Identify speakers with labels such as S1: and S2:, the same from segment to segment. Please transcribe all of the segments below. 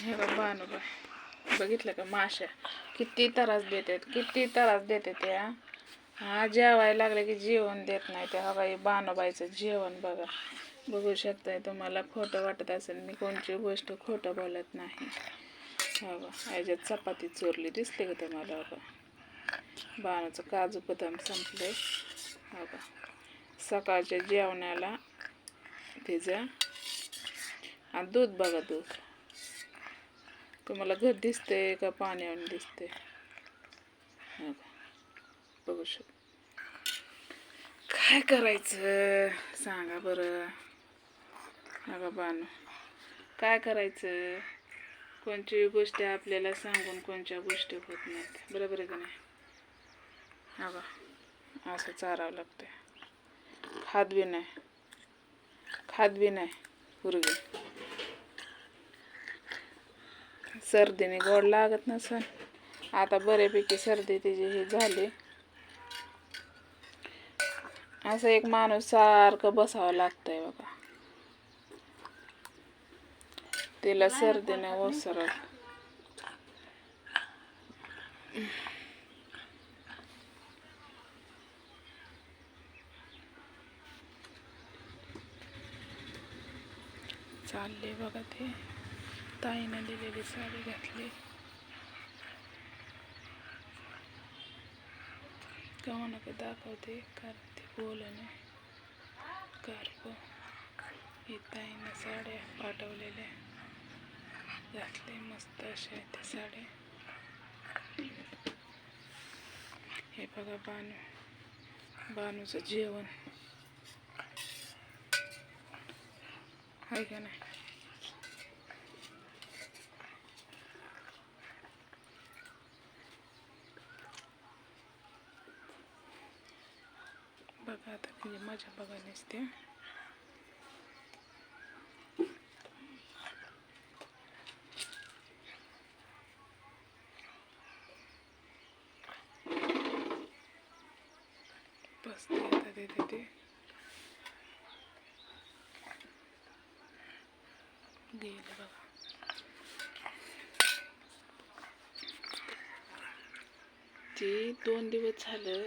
S1: हे बघ बाय बघितलं का माश्या किती त्रास देतात त्या. हा जेवायला लागले की जेवण देत नाही त्या. बघा हे बानूबाईचं जेवण बघा. बघू शकताय. तुम्हाला खोटं वाटत असेल, मी कोणची गोष्ट खोटं बोलत नाही. हा बघा याच्यात चपाती चोरली दिसते का तुम्हाला. बघा बाणूचं काजू बदाम संपले. हा बघा सकाळच्या जेवणाला तिचं आणि दूध बघा. दूध तुम्हाला घर दिसते का पाण्यावर दिसते. बघू शकता. काय करायचं सांगा बरं. अगं बानू काय करायचं. कोणची गोष्टी आपल्याला सांगून कोणत्या गोष्टी होत नाहीत. बरोबर आहे का नाही. अगं असं चारावं लागतं. खात बी नाही पुरगी. सर्दीने गोड लागत नसन. आता बऱ्यापैकी सर्दी तिची ही झाली. असं एक माणूस सारखं बसावं लागतंय बघा. तिला सर्दीने ओसर. चालले बघा ते. ताईनं दिलेली साडी घातली. केव्हा नका दाखवते कारण ते बोलणे कारको. हे ताईनं साड्या पाठवलेल्या घातले मस्त अशा आहेत त्या साड्या. हे बघा बानूचं जेवण आहे का नाही. बघा आता म्हणजे मजा बघा नसते. बसते आता ते गेले बघा. ती 2 दिवस झालं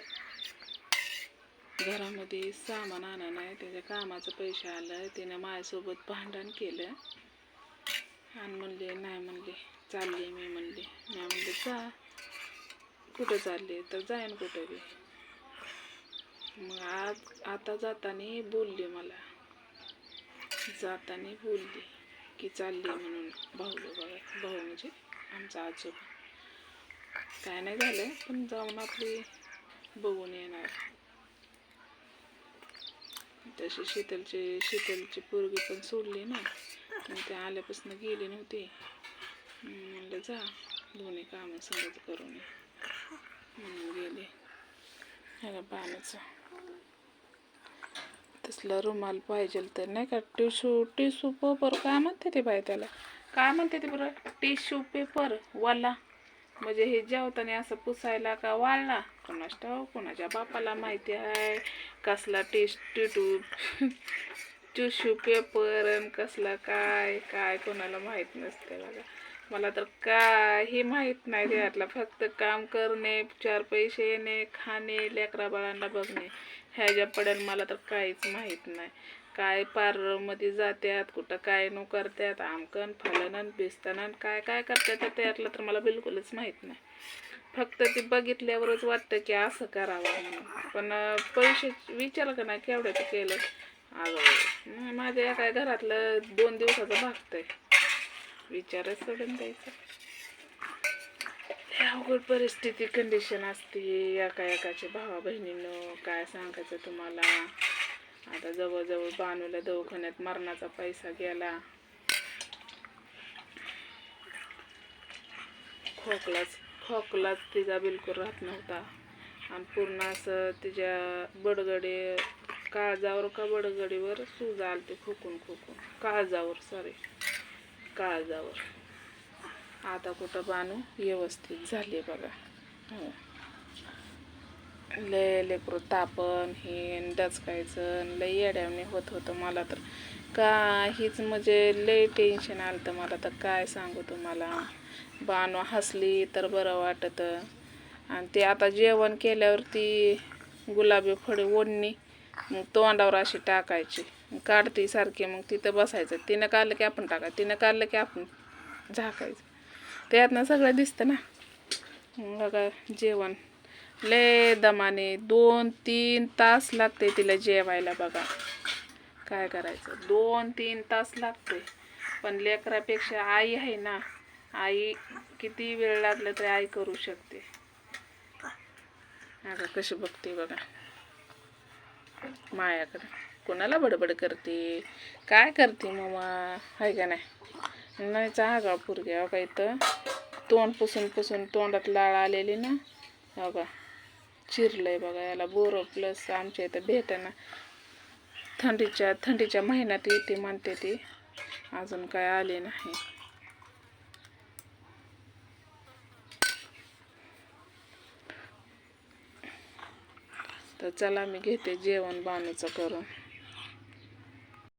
S1: घरामध्ये सामान आणा नाही. त्याच्या कामाचं पैसे आलं. तिनं माझ्यासोबत भांडण केलं आणि म्हणले नाही. म्हणले चालले मी. म्हणले जा. कुठं चालले तर जाईन कुठं बी. मग आता जाताना बोलली मला. की चालली म्हणून. भाऊ म्हणजे आमचा आजोबा. काय नाही झालं पण जाऊन आपली बघून येणार. तशी शीतलची पोरगी पण सोडली ना. ते आल्यापासून गेली नव्हती. म्हणलं जा दोन्ही कामं संगत करून म्हणून गेले. ह्याला बाणाचं तसला रुमाल पाहिजे तर नाही का. टिश्यू पेपर काय म्हणते ते बाई त्याला. काय म्हणते ते बरं. टिश्यू पेपर वाला म्हणजे हे जेवताना असं पुसायला का वाळला कोणास ठाऊक. कोणाच्या बापाला माहिती आहे कसला टिश्यू पेपर आणि कसला काय कोणाला माहीत नसते बघा. मला तर काही माहीत नाही त्यातला. फक्त काम करणे, 4 पैसे येणे, खाणे, लेकरा बाळांना बघणे ह्याच्या पडेल. मला तर काहीच माहीत नाही. काय पार्लरमध्ये जात्यात कुठं काय नो करतात आमकन फलनन बिस्तनन काय करतात त्यातलं तर मला बिलकुलच माहीत नाही. फक्त ते बघितल्यावरच वाटतं की असं करावं म्हणून. पण पैसे विचार का नाही केवढ्याचं केलं. अगं माझ्या एका घरातलं 2 दिवसाचं भागतंय. विचारच सोडून द्यायचं. अवघड परिस्थिती कंडिशन असते एकाचे भावा बहिणीनं. काय सांगायचं तुम्हाला. आता जवळजवळ बानूला दवाखान्यात मरणाचा पैसा गेला. खोकलाच तिचा बिलकुल राहत नव्हता. आणि पूर्ण असं तिच्या बडगडे काळजावर का बडगडीवर सूज आलते खोकून काळजावर. आता कुठं बानू व्यवस्थित झाली बघा. लय लेकरू तापन हे डचकायचं लय येड्यावणी होत होतं. मला तर काहीच म्हणजे लय टेन्शन आलं तर मला, तर काय सांगू तुम्हाला. बानू हसली तर बरं वाटतं. आणि ते आता जेवण केल्यावरती गुलाबी फळे ओढणी मग तोंडावर अशी टाकायची, काढते सारखी, मग तिथं बसायचं. तिनं काढलं की आपण टाकायचं, तिनं काढलं की आपण झाकायचं. त्यातनं सगळं दिसतं ना. मग बघा जेवण लय दमाने 2-3 तास लागते तिला जेवायला. बघा काय करायचं, 2-3 तास लागते. पण लेकरापेक्षा आई आहे ना, आई किती वेळ लागला तरी आई करू शकते. अगं कशी बघते बघा मायाकडे, कोणाला बडबड करते, काय करते मम्मा, आहे का नाही. नाही चाहा पोरगी हो का, इथं तोंड पुसून तोंडात लाळ आलेली ना, हो का चिरलंय बघा. याला बोरो प्लस आमच्या इथं भेटेना, थंडीच्या महिन्यात येते म्हणते ती, अजून काय आले नाही. तर चला मी घेते जेवण बानूचं करून.